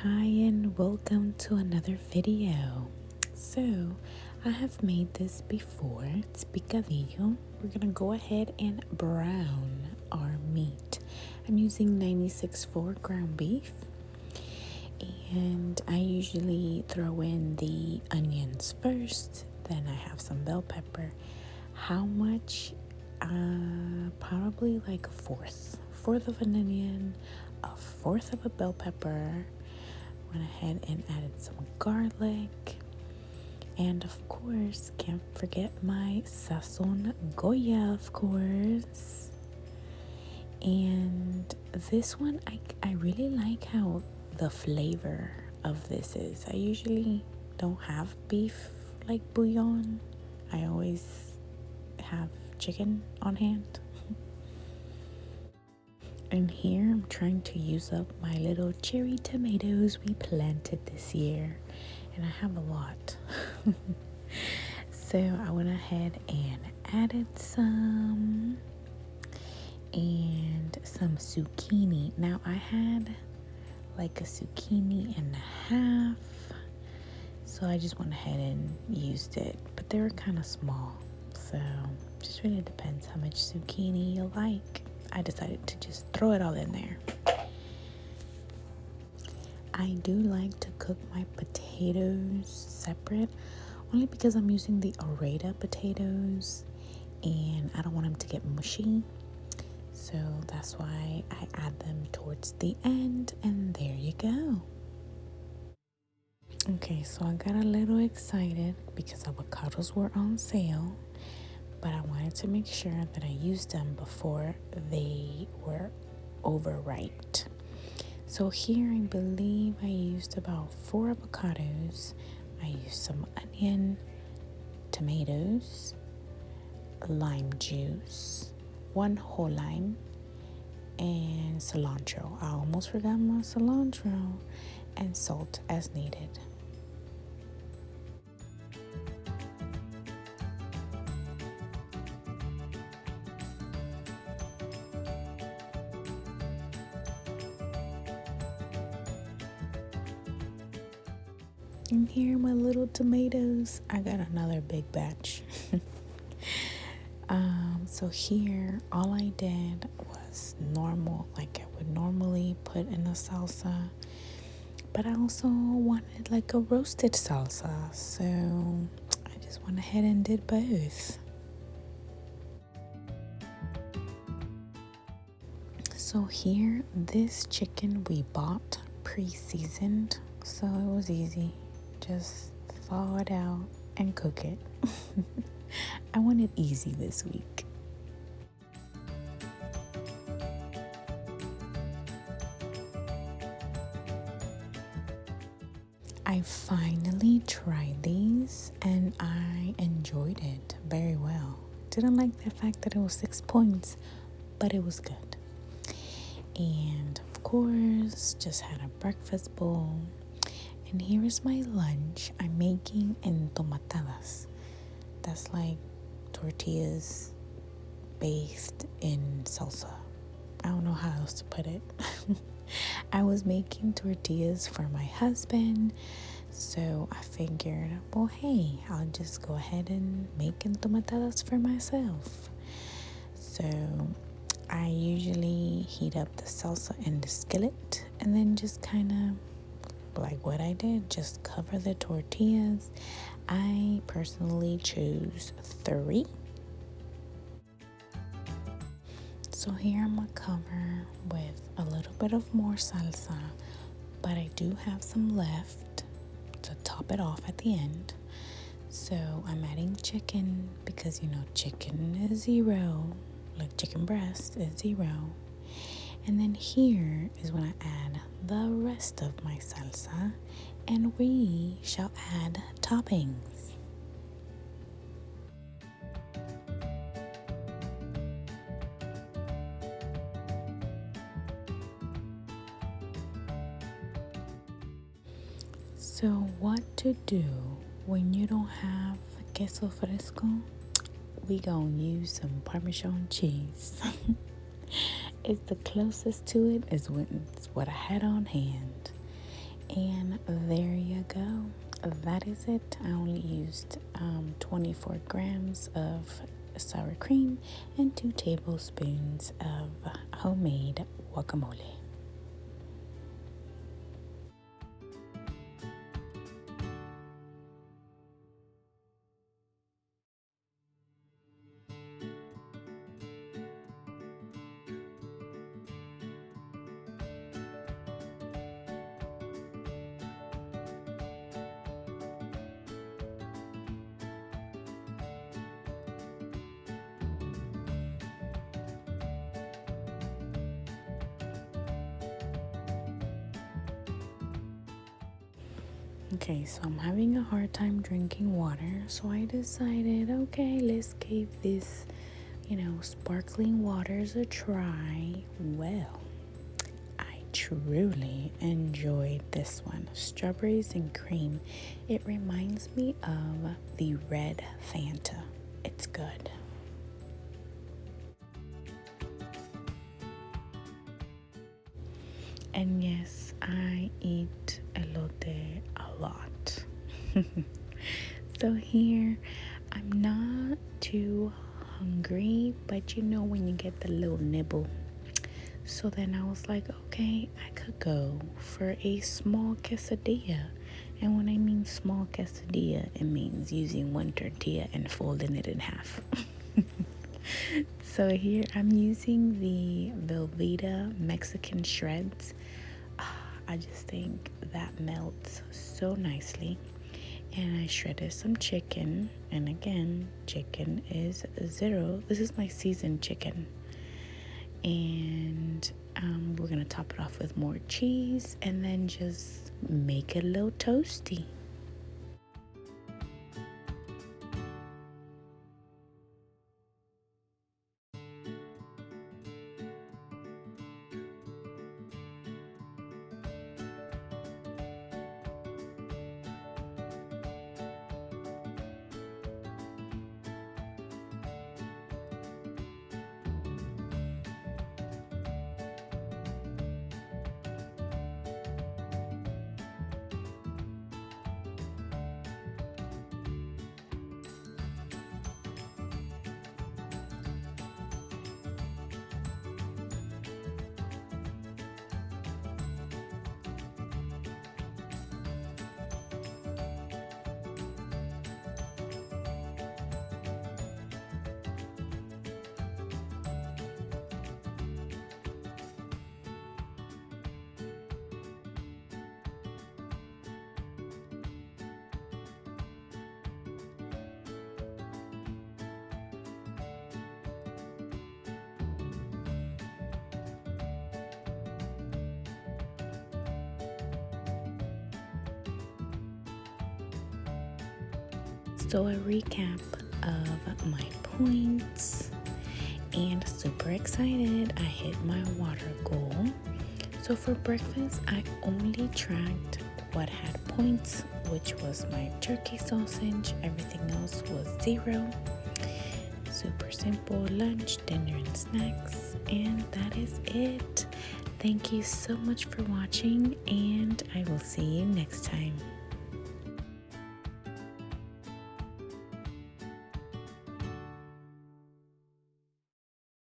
Hi and welcome to another video. So I have made this before. It's picadillo. We're gonna go ahead and brown our meat. I'm using 96.4 ground beef, and I usually throw in the onions first, then I have some bell pepper. How much? Probably like a fourth of an onion, a fourth of a bell pepper. Went ahead and added some garlic, and of course can't forget my sazon Goya, of course. And this one, I really like how the flavor of this is. I usually don't have beef like bouillon. I always have chicken on hand. And here I'm trying to use up my little cherry tomatoes we planted this year, and I have a lot. So I went ahead and added some, and some zucchini. Now I had like a zucchini and a half, so I just went ahead and used it, but they were kind of small, so just really depends how much zucchini you like. I decided to just throw it all in there. I do like to cook my potatoes separate, only because I'm using the Oreda potatoes and I don't want them to get mushy. So that's why I add them towards the end, and there you go. Okay, so I got a little excited because avocados were on sale, but I wanted to make sure that I used them before they were overripe. So here I believe I used about 4 avocados. I used some onion, tomatoes, lime juice, 1 whole lime, and cilantro. I almost forgot my cilantro, and salt as needed. And here are my little tomatoes. I got another big batch. So here all I did was normal, like I would normally put in a salsa, but I also wanted like a roasted salsa, so I just went ahead and did both. So here, this chicken we bought pre-seasoned, so it was easy. Just thaw it out and cook it. I want it easy this week. I finally tried these and I enjoyed it very well. Didn't like the fact that it was 6 points, but it was good. And of course, just had a breakfast bowl. And here is my lunch. I'm making entomatadas. That's like tortillas bathed in salsa. I don't know how else to put it. I was making tortillas for my husband, so I figured, well, hey, I'll just go ahead and make entomatadas for myself. So I usually heat up the salsa in the skillet and then just kind of, like what I did, just cover the tortillas. I personally choose 3. So here I'm gonna cover with a little bit of more salsa, but I do have some left to top it off at the end. So I'm adding chicken because chicken is 0, like chicken breast is 0. And then here is when I add the rest of my salsa, and we shall add toppings. So what to do when you don't have queso fresco? We gonna use some Parmesan cheese. It's the closest to it is what I had on hand. And there you go. That is it. I only used 24 grams of sour cream and 2 tablespoons of homemade guacamole. Okay, so I'm having a hard time drinking water, so I decided, okay, let's give this, sparkling waters a try. Well, I truly enjoyed this one. Strawberries and cream. It reminds me of the red Fanta. It's good. And yes, I eat elote a lot. So here, I'm not too hungry, but when you get the little nibble. So then I was like, okay, I could go for a small quesadilla. And when I mean small quesadilla, it means using one tortilla and folding it in half. So here I'm using the Velveeta Mexican shreds. I just think that melts so nicely. And I shredded some chicken, and again, chicken is 0. This is my seasoned chicken. And we're gonna top it off with more cheese and then just make it a little toasty. So a recap of my points, and super excited, I hit my water goal. So for breakfast, I only tracked what had points, which was my turkey sausage. Everything else was 0. Super simple lunch, dinner, and snacks. And that is it. Thank you so much for watching, and I will see you next time.